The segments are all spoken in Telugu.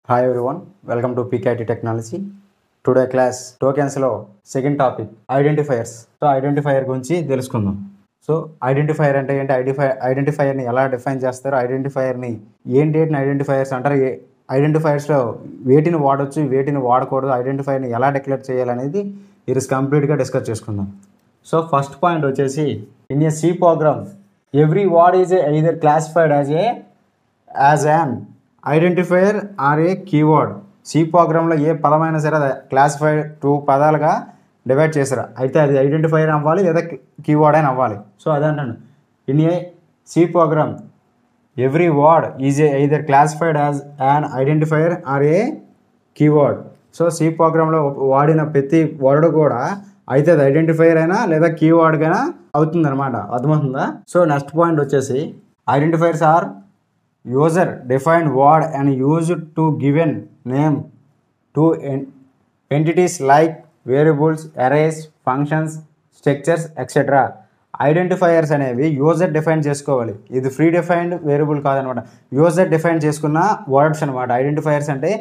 Hi everyone, welcome to PKIT Technology. Today class tokens లో second topic identifiers. So identifier గురించి తెలుసుకుందాం. సో ఐడెంటిఫైయర్ అంటే ఏంటి, ఐడెంటిఫైయర్ని ఎలా డిఫైన్ చేస్తారు, ఐడెంటిఫైయర్ని ఏంటి ఐడెంటిఫైయర్స్ అంటారు, ఐడెంటిఫైయర్స్లో వేటిని వాడచ్చు వేటిని వాడకూడదు, ఐడెంటిఫైయర్ని ఎలా డిక్లేర్ చేయాలనేది ఈరోజు కంప్లీట్గా డిస్కస్ చేసుకుందాం. సో ఫస్ట్ పాయింట్ వచ్చేసి, in a C program every word is either classified as an identifier or a keyword. C ప్రోగ్రాంలో ఏ పదమైనా సరే అది క్లాసిఫైడ్ 2 పదాలుగా డివైడ్ చేశారు. అయితే అది ఐడెంటిఫైయర్ అవ్వాలి లేదా కీవర్డ్ అయినా అవ్వాలి. సో అదే అంటాను, in a C program every word is either classified as an identifier or a keyword. So C ప్రోగ్రాంలో వాడిన ప్రతి వర్డ్ కూడా అయితే అది ఐడెంటిఫైయర్ అయినా లేదా కీవర్డ్గా అవుతుంది అనమాట. అర్థమవుతుందా? సో నెక్స్ట్ పాయింట్ వచ్చేసి, identifiers are user defined word and used to given name to entities like variables, arrays, functions, structures, etc. Identifiers అనేవి యూజర్ డిఫైన్ చేసుకోవాలి. ఇది ఫ్రీ డిఫైన్డ్ వేరియబుల్ కాదనమాట, యూజర్ డిఫైన్ చేసుకున్న వర్డ్స్ అనమాట. ఐడెంటిఫైయర్స్ అంటే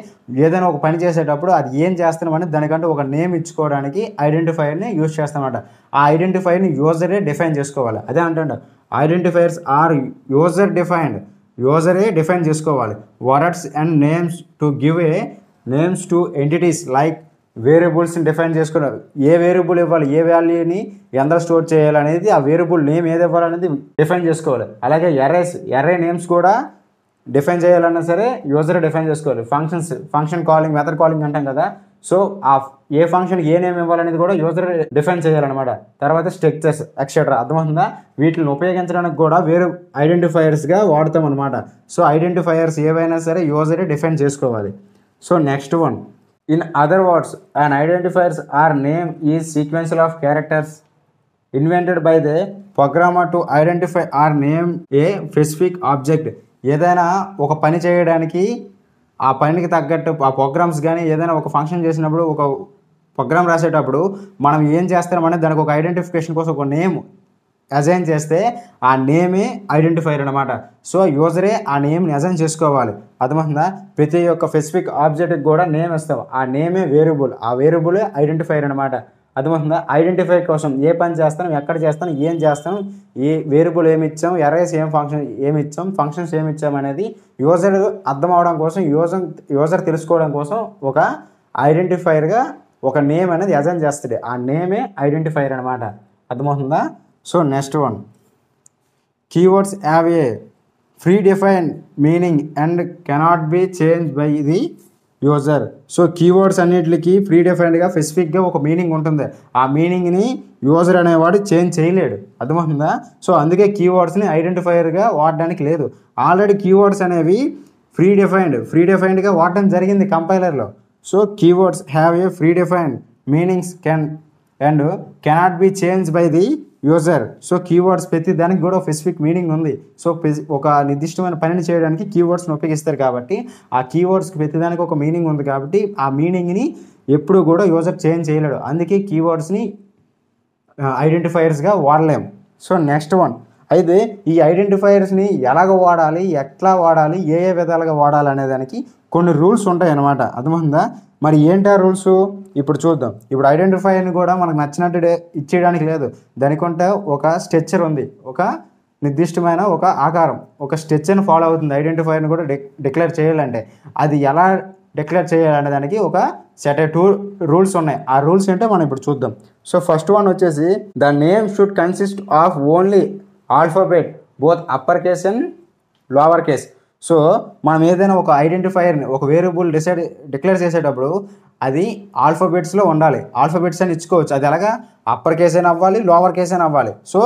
ఏదైనా ఒక పని చేసేటప్పుడు అది ఏం చేస్తున్నామని దానికంటే ఒక నేమ్ ఇచ్చుకోవడానికి ఐడెంటిఫైయర్ని యూజ్ చేస్తామన్నమాట. ఆ ఐడెంటిఫైయర్ని యూజరే డిఫైన్ చేసుకోవాలి. అదే అంటే ఐడెంటిఫైయర్స్ ఆర్ యూజర్ డిఫైన్డ్, యూజరే డిఫైన్ చేసుకోవాలి. Words and names to give a names to entities like వేరియబుల్స్ని డిఫైన్ చేసుకున్నారు. ఏ వేరియబుల్ ఇవ్వాలి, ఏ వాల్యూని ఎంత స్టోర్ చేయాలనేది, ఆ వేరియబుల్ నేమ్ ఏది ఇవ్వాలనేది డిఫైన్ చేసుకోవాలి. అలాగే ఎర్రే నేమ్స్ కూడా డిఫైన్ చేయాలన్నా సరే యూజర్ డిఫైన్ చేసుకోవాలి. ఫంక్షన్ కాలింగ్, మెథడ్ కాలింగ్ అంటాం కదా. సో ఆ ఏ ఫంక్షన్ ఏ నేమ్ ఇవ్వాలనేది కూడా యూజర్ డిఫైన్ చేయాలన్నమాట. తర్వాత స్ట్రక్చర్స్ ఎక్సెట్రా. అర్థమవుతుందా? వీటిని ఉపయోగించడానికి కూడా వేరే ఐడెంటిఫైయర్స్గా వాడతాం అనమాట. సో ఐడెంటిఫైయర్స్ ఏవైనా సరే యూజరే డిఫైన్ చేసుకోవాలి. So next one, in other words an identifiers or name is sequential of characters invented by the programmer to identify or name a specific object. ఏదైనా ఒక పని చేయడానికి ఆ పనికి తగ్గట్టు ఆ ప్రోగ్రామ్స్ కానీ ఏదైనా ఒక ఫంక్షన్ చేసినప్పుడు, ఒక ప్రోగ్రామ్ రాసేటప్పుడు మనం ఏం చేస్తామనేది దానికి ఒక ఐడెంటిఫికేషన్ కోసం ఒక నేమ్ అజైన్ చేస్తే ఆ నేమే ఐడెంటిఫైయర్ అనమాట. సో యూజరే ఆ నేమ్ని అజైన్ చేసుకోవాలి. అర్థమవుతుందా? ప్రతి ఒక్క స్పెసిఫిక్ ఆబ్జెక్ట్కి కూడా నేమ్ ఇస్తాం, ఆ నేమే వేరియబుల్, ఆ వేరియబులే ఐడెంటిఫైయర్ అనమాట. అర్థమవుతుందా? ఐడెంటిఫై కోసం ఏ పని చేస్తాం, ఎక్కడ చేస్తాం, ఏం చేస్తాం, ఏ వేరియబుల్ ఏమి ఇచ్చాం, ఎర్రేస్ ఏం ఫంక్షన్ ఏమి ఇచ్చాం, ఫంక్షన్స్ ఏమి ఇచ్చాం అనేది యూజర్ అర్థం అవడం కోసం, యూజర్ తెలుసుకోవడం కోసం ఒక ఐడెంటిఫైయర్గా ఒక నేమ్ అనేది అజైన్ చేస్తుంది. ఆ నేమే ఐడెంటిఫైయర్ అనమాట. అర్థమవుతుందా? So next one, keywords have a free define meaning and cannot be change by the user. So keywords అన్నిటికి ఫ్రీ డిఫైన్డ్గా స్పెసిఫిక్గా ఒక మీనింగ్ ఉంటుంది. ఆ మీనింగ్ని యూజర్ అనేవాడు చేంజ్ చేయలేడు. అర్థమవుతుందా? సో అందుకే కీవర్డ్స్ని ఐడెంటిఫైయర్గా వాడడానికి లేదు. ఆల్రెడీ కీవర్డ్స్ అనేవి ఫ్రీ డిఫైన్డ్గా వాడడం జరిగింది కంపైలర్లో. So keywords have a free defined meanings and cannot be change by the user. So keywords ప్రతి దానికి కూడా స్పెసిఫిక్ మీనింగ్ ఉంది. సో ఒక నిర్దిష్టమైన పనిని చేయడానికి కీవర్డ్స్ని ఉపయోగిస్తారు కాబట్టి ఆ కీవర్డ్స్కి ప్రతి దానికి ఒక మీనింగ్ ఉంది కాబట్టి ఆ మీనింగ్ని ఎప్పుడు కూడా యూజర్ చేంజ్ చేయలేడు. అందుకే కీవర్డ్స్ని ఐడెంటిఫైయర్స్గా వాడలేం. సో నెక్స్ట్ వన్, అయితే ఈ ఐడెంటిఫైయర్స్ని ఎలాగ వాడాలి, ఎట్లా వాడాలి, ఏ విధాలుగా వాడాలి అనే దానికి కొన్ని రూల్స్ ఉంటాయి అన్నమాట. అర్థమవుతుందా? మరి ఏంటి ఆ రూల్స్ ఇప్పుడు చూద్దాం. ఇప్పుడు ఐడెంటిఫైయర్ని కూడా మనకు నచ్చినట్టు ఇచ్చేయడానికి లేదు. దానికంటే ఒక స్ట్రక్చర్ ఉంది, ఒక నిర్దిష్టమైన ఒక ఆకారం, ఒక స్ట్రక్చర్ని ఫాలో అవుతుంది. ఐడెంటిఫైయర్ని కూడా డిక్లేర్ చేయాలంటే అది ఎలా డిక్లేర్ చేయాలనే దానికి ఒక సెట్ 2 రూల్స్ ఉన్నాయి. ఆ రూల్స్ ఏంటో మనం ఇప్పుడు చూద్దాం. సో ఫస్ట్ వన్ వచ్చేసి, the name should consist of only alphabet both upper case and lower case. So మనం ఏదైనా ఒక ఐడెంటిఫైయర్ని ఒక వేరియబుల్ డిక్లేర్ చేసేటప్పుడు అది ఆల్ఫాబెట్స్లో ఉండాలి. ఆల్ఫాబెట్స్ అని ఇచ్చుకోవచ్చు. అది ఎలాగా అప్పర్ కేస్ అయినా అవ్వాలి, లోవర్ కేస్ అయినా అవ్వాలి. సో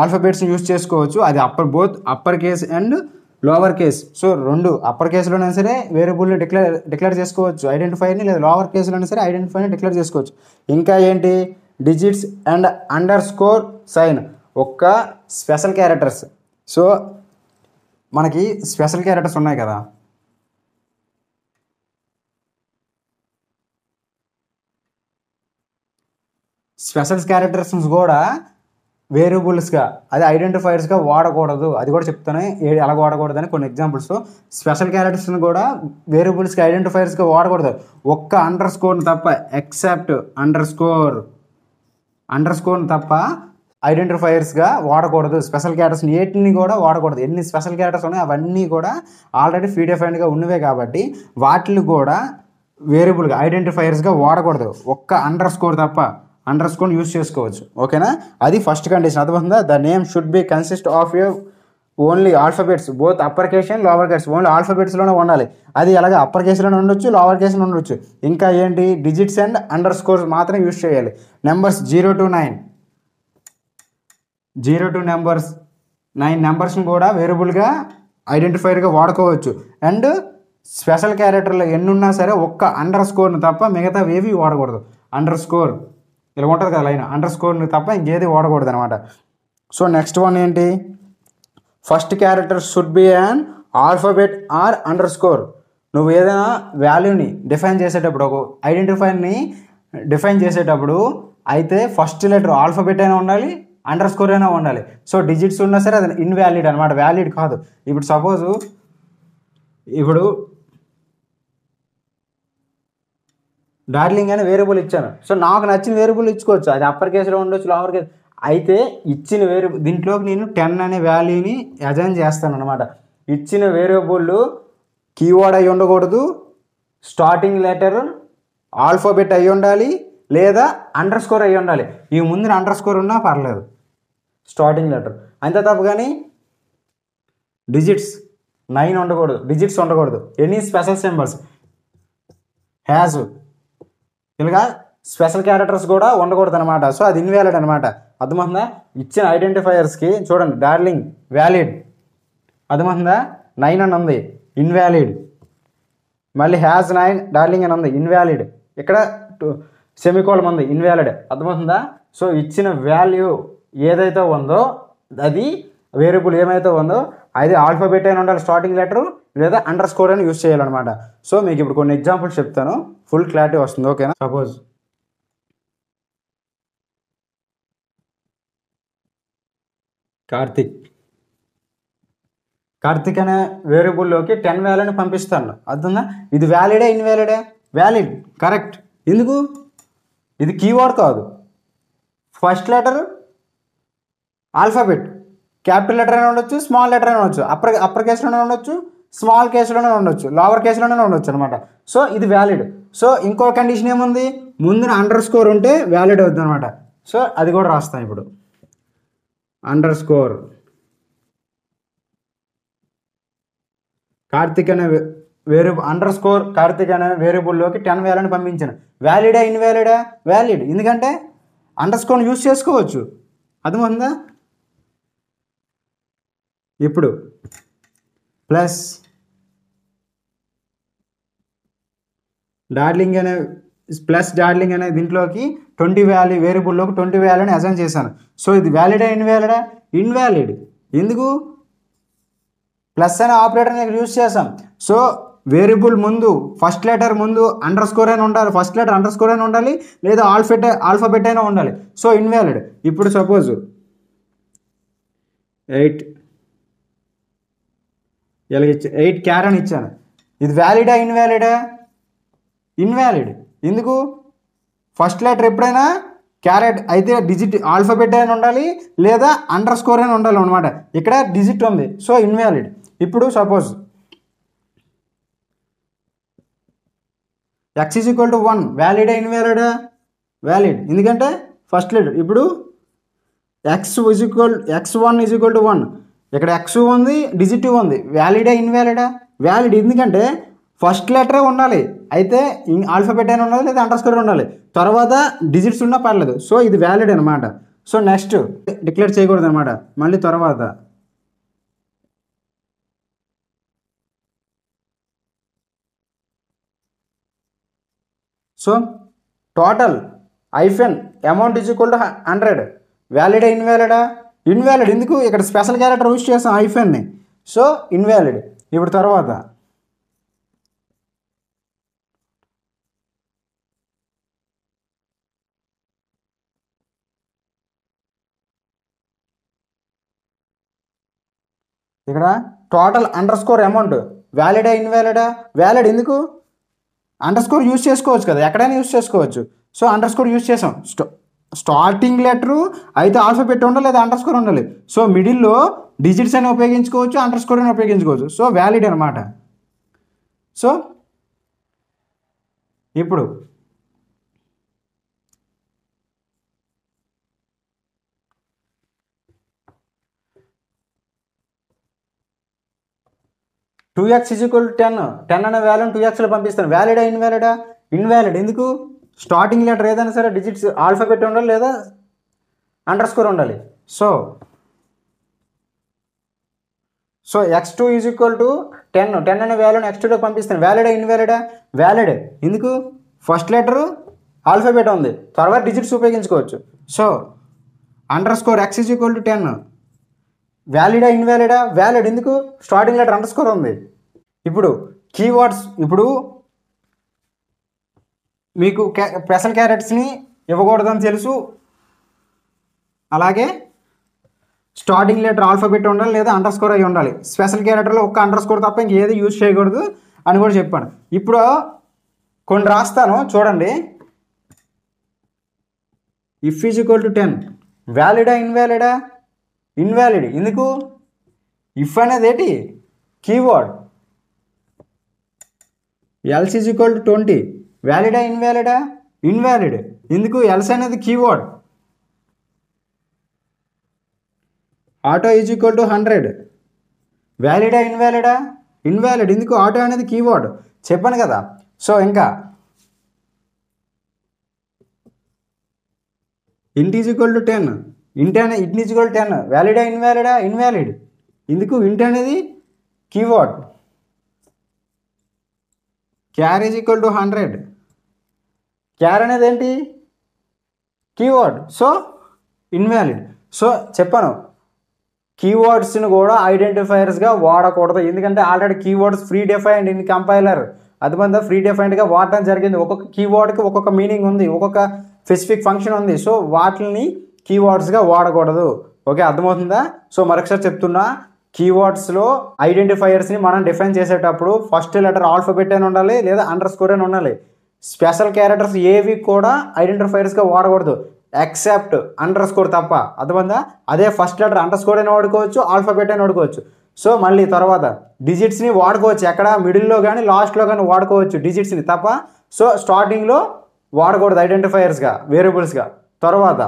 ఆల్ఫాబెట్స్ని యూజ్ చేసుకోవచ్చు. అది both upper case and lower case. So 2 upper కేసులోనే సరే వేరియబుల్ని డిక్లేర్ చేసుకోవచ్చు ఐడెంటిఫైయర్ని, లేదా లోవర్ కేసులోనే సరే ఐడెంటిఫైయర్ని డిక్లేర్ చేసుకోవచ్చు. ఇంకా ఏంటి, డిజిట్స్ అండ్ అండర్స్కోర్ సైన్, ఒక్క స్పెషల్ క్యారెక్టర్స్. సో మనకి స్పెషల్ క్యారెక్టర్స్ ఉన్నాయి కదా, స్పెషల్ క్యారెక్టర్స్ కూడా వేరియబుల్స్గా అది ఐడెంటిఫైయర్స్గా వాడకూడదు. అది కూడా చెప్తాను ఎలా వాడకూడదని కొన్ని ఎగ్జాంపుల్స్. స్పెషల్ క్యారెక్టర్స్ని కూడా వేరియబుల్స్కి ఐడెంటిఫైయర్స్గా వాడకూడదు. ఒక్క అండర్ స్కోర్ని తప్ప, ఎక్సెప్ట్ అండర్ స్కోర్ని తప్ప ఐడెంటిఫైయర్స్గా వాడకూడదు. స్పెషల్ క్యారెక్టర్స్ని ఏటిని కూడా వాడకూడదు. ఎన్ని స్పెషల్ క్యారెక్టర్స్ ఉన్నాయో అవన్నీ కూడా ఆల్రెడీ ప్రీడిఫైన్డ్గా ఉన్నవే కాబట్టి వాటిని కూడా వేరియబుల్గా ఐడెంటిఫైయర్స్గా వాడకూడదు. ఒక్క అండర్ స్కోర్ తప్ప అండర్ స్కోర్ని యూజ్ చేసుకోవచ్చు. ఓకేనా? అది ఫస్ట్ కండిషన్. అర్థమవుతుందా? The name should be consist of only alphabets, both upper case and lower case. Only ఆల్ఫాబెట్స్లోనే ఉండాలి. అది అలాగే అప్పర్ కేసులోనే ఉండొచ్చు, లోవర్ కేసులో ఉండొచ్చు. ఇంకా ఏంటి? డిజిట్స్ అండ్ అండర్ స్కోర్స్ మాత్రం యూజ్ చేయాలి. నెంబర్స్ 0 to 9 9 నెంబర్స్ని కూడా వేరియబుల్గా ఐడెంటిఫైర్గా వాడుకోవచ్చు. అండ్ స్పెషల్ క్యారెక్టర్లు ఎన్ని ఉన్నా సరే ఒక్క అండర్ స్కోర్ని తప్ప మిగతా ఏవి వాడకూడదు. అండర్ స్కోర్ ఇలా ఉంటుంది కదా లైన్, అండర్ స్కోర్ని తప్ప ఇంకేది వాడకూడదు అనమాట. సో నెక్స్ట్ వన్ ఏంటి? First character should be an alphabet or underscore. నువ్వు ఏదైనా వాల్యూని డిఫైన్ చేసేటప్పుడు, ఒక ఐడెంటిఫైర్ని డిఫైన్ చేసేటప్పుడు అయితే ఫస్ట్ లెటర్ ఆల్ఫాబెట్ అయినా ఉండాలి, అండర్ స్కోర్ అయినా ఉండాలి. సో డిజిట్స్ ఉన్నా సరే అది ఇన్వాలిడ్ అనమాట, వ్యాలిడ్ కాదు. ఇప్పుడు సపోజు డార్లింగ్ అని వేరియబుల్ ఇచ్చాను. సో నాకు నచ్చిన వేరియబుల్ ఇచ్చుకోవచ్చు. అది అప్పర్ కేసులో ఉండొచ్చు, లోవర్ కేసు. అయితే ఇచ్చిన వేరియబుల్ దీంట్లోకి నేను 10 అనే వాల్యూని అజైన్ చేస్తాను అనమాట. ఇచ్చిన వేరియబుల్ కీవర్డ్ అయి ఉండకూడదు, స్టార్టింగ్ లెటర్ ఆల్ఫాబెట్ అయి ఉండాలి, లేదా అండర్ స్కోర్ అయి ఉండాలి. ఈ ముందు అండర్ స్కోర్ ఉన్నా పర్లేదు, స్టార్టింగ్ లెటర్ అంతే తప్ప. కానీ డిజిట్స్ 9 ఉండకూడదు, డిజిట్స్ ఉండకూడదు. ఎనీ స్పెషల్ సింబల్స్ హ్యాజ్ ఇలాగా స్పెషల్ క్యారెక్టర్స్ కూడా ఉండకూడదు అనమాట. సో అది ఇన్వాలిడ్ అనమాట. అర్థమవుతుందా? ఇచ్చిన ఐడెంటిఫైయర్స్కి చూడండి, డార్లింగ్ వ్యాలిడ్, అర్థమవుతుందా? 9 అని ఉంది, ఇన్వాలిడ్. మళ్ళీ హ్యాజ్ 9 డార్లింగ్ అని ఉంది, ఇన్వాలిడ్. ఇక్కడ సెమికోలం ఉంది, ఇన్వాలిడ్. అర్థమవుతుందా? సో ఇచ్చిన వాల్యూ ఏదైతే ఉందో, అది వేరియబుల్ ఏమైతే ఉందో అది ఆల్ఫాబెట్ అయినా ఉండాలి, స్టార్టింగ్ లెటర్, లేదా అండర్ స్కోర్ అని యూజ్ చేయాలన్నమాట. సో మీకు ఇప్పుడు కొన్ని ఎగ్జాంపుల్స్ చెప్తాను, ఫుల్ క్లారిటీ వస్తుంది. ఓకేనా? సపోజ్ కార్తిక్ అనే వేరియబుల్లోకి 10 వాల్యూని పంపిస్తాను. అర్థందా? ఇది వ్యాలిడే, ఇన్వాలిడే? Valid, correct. ఎందుకు? ఇది కీవర్డ్ కాదు. First letter alphabet, capital letter అయినా ఉండొచ్చు, స్మాల్ లెటర్ అయినా ఉండొచ్చు, అప్పర్ కేసులోనే ఉండొచ్చు, స్మాల్ కేసులోనే ఉండొచ్చు, లోవర్ కేసులోనే ఉండొచ్చు అనమాట. సో ఇది వ్యాలిడ్. సో ఇంకో కండిషన్ ఏముంది? ముందున అండర్ స్కోర్ ఉంటే వ్యాలిడ్ అవుతుంది అనమాట. సో అది కూడా రాస్తాను ఇప్పుడు. అండర్ స్కోర్ కార్తిక్ అనే అండర్ స్కోర్ కార్తిక్ అనే వేరియబుల్లోకి 10 వాల్యూని పంపించాను. వ్యాలిడా, ఇన్వాలిడా? వ్యాలిడ్. ఎందుకంటే అండర్ స్కోర్ని యూజ్ చేసుకోవచ్చు. అర్థమవుతుందా? ఇప్పుడు ప్లస్ డార్లింగ్ అనే దీంట్లోకి 20 వేరియబుల్లోకి 20 వాల్యూని అసైన్ చేశాను. సో ఇది వ్యాలిడా, ఇన్వాలిడా? ఇన్వాలిడ్. ఎందుకు? ప్లస్ అనే ఆపరేటర్ని యూజ్ చేసాం. సో వేరియబుల్ ముందు ఫస్ట్ లెటర్ ముందు అండర్ స్కోర్ అయినా ఉండాలి, ఫస్ట్ లెటర్ అండర్ స్కోర్ అయినా ఉండాలి, లేదా ఆల్ఫాబెట్ అయినా ఉండాలి. So invalid. ఇప్పుడు సపోజ్ 8 క్యార్ అని ఇచ్చాను. ఇది వ్యాలిడా, ఇన్వాలిడా? ఇన్వాలిడ్. ఎందుకు? ఫస్ట్ లెటర్ ఎప్పుడైనా క్యారెట్ అయితే డిజిట్ ఆల్ఫాబెట్ అయినా ఉండాలి, లేదా అండర్ స్కోర్ అయినా ఉండాలి అనమాట. ఇక్కడ డిజిట్ ఉంది, సో ఇన్వాలిడ్. ఇప్పుడు suppose x is equal to 1, వ్యాలిడా, ఇన్వాలిడా? వ్యాలిడ్. ఎందుకంటే ఫస్ట్ లెటర్. ఇప్పుడు x1 ఈజ్ ఈక్వల్ టు 1, ఇక్కడ x ఉంది, డిజిట్ ఉంది, వ్యాలిడా, ఇన్వాలిడా? వ్యాలిడ్. ఎందుకంటే ఫస్ట్ లెటరే ఉండాలి, అయితే ఆల్ఫాబెట్ అయినా ఉండాలి, లేదా అండర్ స్కోర్ ఉండాలి, తర్వాత డిజిట్స్ ఉన్నా పర్లేదు. సో ఇది వ్యాలిడ్ అనమాట. సో నెక్స్ట్ డిక్లేర్ చేయకూడదు అనమాట. మళ్ళీ తర్వాత so total hyphen amount is equal to 100. వ్యాలిడా, ఇన్వాలిడా? ఇన్వాలిడ్. ఎందుకు? ఇక్కడ స్పెషల్ క్యారెక్టర్ యూజ్ చేస్తాం ఐఫెన్ని. So invalid. ఇప్పుడు తర్వాత ఇక్కడ టోటల్ అండర్ స్కోర్ అమౌంట్ వ్యాలిడా ఇన్వాలిడా, వ్యాలిడ్ ఎందుకు, అండర్ స్కోర్ యూజ్ చేసుకోవచ్చు కదా, ఎక్కడైనా యూజ్ చేసుకోవచ్చు. సో అండర్ స్కోర్ యూజ్ చేసాం. స్టార్టింగ్ లెటరు అయితే ఆల్ఫాబెట్ ఉండాలి లేదా అండర్ స్కోర్ ఉండాలి. సో మిడిల్లో డిజిట్స్ అని ఉపయోగించుకోవచ్చు, అండర్ స్కోర్ అని ఉపయోగించుకోవచ్చు. సో వ్యాలిడ్ అనమాట. సో ఇప్పుడు టూ ఎక్స్ ఈజ్ ఈక్వల్ 10 అనే వాల్యూని 2xలో పంపిస్తాను. వ్యాలిడా ఇన్వాలిడా, ఇన్వాలిడ్ ఎందుకు, స్టార్టింగ్ లెటర్ ఏదైనా సరే డిజిట్స్ ఆల్ఫాబెట్ ఉండాలి లేదా అండర్ స్కోర్ ఉండాలి. So x2 is equal to 10 అనే వాల్యూని x2లోకి పంపిస్తాను. వ్యాలిడా ఇన్వాలిడా, వ్యాలిడ్ ఎందుకు, ఫస్ట్ లెటరు ఆల్ఫాబెట్ ఉంది, తర్వాత డిజిట్స్ ఉపయోగించుకోవచ్చు. So underscore x is equal to 10. వ్యాలిడా ఇన్వాలిడా, వ్యాలిడ్ ఎందుకు, స్టార్టింగ్ లెటర్ అండర్ స్కోర్ ఉంది. ఇప్పుడు కీవర్డ్స్, ఇప్పుడు మీకు స్పెషల్ క్యారెక్టర్స్ని ఇవ్వకూడదని తెలుసు, అలాగే స్టార్టింగ్ లెటర్ ఆల్ఫాబెట్ ఉండాలి లేదా అండర్ స్కోర్ అయి ఉండాలి. స్పెషల్ క్యారెక్టర్లో ఒక్క అండర్ స్కోర్ తప్ప ఇంకేది యూజ్ చేయకూడదు అని కూడా చెప్పాను. ఇప్పుడు కొన్ని రాస్తాను చూడండి. ఇఫ్ ఈజ్ ఈక్వల్ టు 10, వ్యాలిడా ఇన్వాలిడా, ఇన్వాలిడ్ ఎందుకు, ఇఫ్ అనేది ఏంటి keyword. Else is equal to 20, వ్యాలిడా ఇన్వాలిడా, ఇన్వాలిడ్ ఎందుకు, ఎల్స్ అనేది keyword. Auto is equal to 100, వ్యాలిడా ఇన్వాలిడా, ఇన్వాలిడ్ ఎందుకు, ఆటో అనేది కీవర్డ్ చెప్పాను కదా. సో ఇంకా ఇంట్ ఈజ్ ఈక్వల్ టు 10, ఇంట్ ఈజ్ ఈక్వల్ టు 10, వ్యాలిడా ఇన్వాలిడా, ఇన్వాలిడ్ ఎందుకు, ఇంట్ అనేది కీవర్డ్. క్యార్ ఈజ్ ఈక్వల్ టు 100, క్యార్ అనేది ఏంటి కీవర్డ్, సో ఇన్వాలిడ్. సో చెప్పాను కీవర్డ్స్ని కూడా ఐడెంటిఫైయర్స్గా వాడకూడదు, ఎందుకంటే already keywords free defined in compiler. అది మన ఫ్రీ డిఫైన్డ్గా వాడటం జరిగింది. ఒక్కొక్క కీవర్డ్కి ఒక్కొక్క మీనింగ్ ఉంది, ఒక్కొక్క స్పెసిఫిక్ ఫంక్షన్ ఉంది. సో వాటిని కీవర్డ్స్గా వాడకూడదు. ఓకే, అర్థమవుతుందా. సో మరొకసారి చెప్తున్నా, కీవర్డ్స్లో ఐడెంటిఫైయర్స్ని మనం డిఫైన్ చేసేటప్పుడు ఫస్ట్ లెటర్ ఆల్ఫాబెట్ అని ఉండాలి లేదా అండర్ స్కోర్ అని ఉండాలి. స్పెషల్ క్యారెక్టర్స్ ఏవి కూడా ఐడెంటిఫైయర్స్గా వాడకూడదు ఎక్సెప్ట్ అండర్ స్కోర్ తప్ప. అర్థమైందా. అదే ఫస్ట్ లెటర్ అండర్ స్కోర్ అని వాడుకోవచ్చు, ఆల్ఫాబెట్ అని వాడుకోవచ్చు. సో మళ్ళీ తర్వాత డిజిట్స్ని వాడుకోవచ్చు, ఎక్కడ మిడిల్లో కానీ లాస్ట్లో కానీ వాడుకోవచ్చు డిజిట్స్ని తప్ప. సో స్టార్టింగ్లో వాడకూడదు ఐడెంటిఫైయర్స్గా, వేరియబుల్స్గా. తర్వాత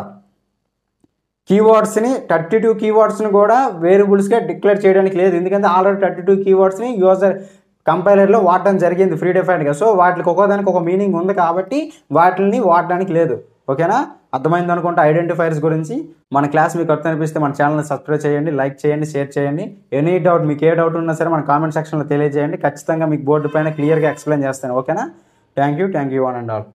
కీవర్డ్స్ని 32 కీవర్డ్స్ని కూడా వేరియబుల్స్గా డిక్లేర్ చేయడానికి లేదు, ఎందుకంటే ఆల్రెడీ 32 కీవర్డ్స్ని యూజర్ కంపైలర్లో వాడటం జరిగింది ఫ్రీ డిఫైన్డ్గా. సో వాటికి ఒక్కోదానికి ఒక మీనింగ్ ఉంది కాబట్టి వాటిని వాడడానికి లేదు. ఓకేనా, అర్థమైంది అనుకుంటే ఐడెంటిఫైర్స్ గురించి. మన క్లాస్ మీకు అర్థం అనిపిస్తే మన ఛానల్ని సబ్స్క్రైబ్ చేయండి, లైక్ చేయండి, షేర్ చేయండి. ఎనీ డౌట్, మీకు ఏ డౌట్ ఉన్నా సరే మన కామెంట్ సెక్షన్లో తెలియజేయండి. ఖచ్చితంగా మీకు బోర్డు పైన క్లియర్గా ఎక్స్ప్లెయిన్ చేస్తాను. ఓకేనా, thank you one and all.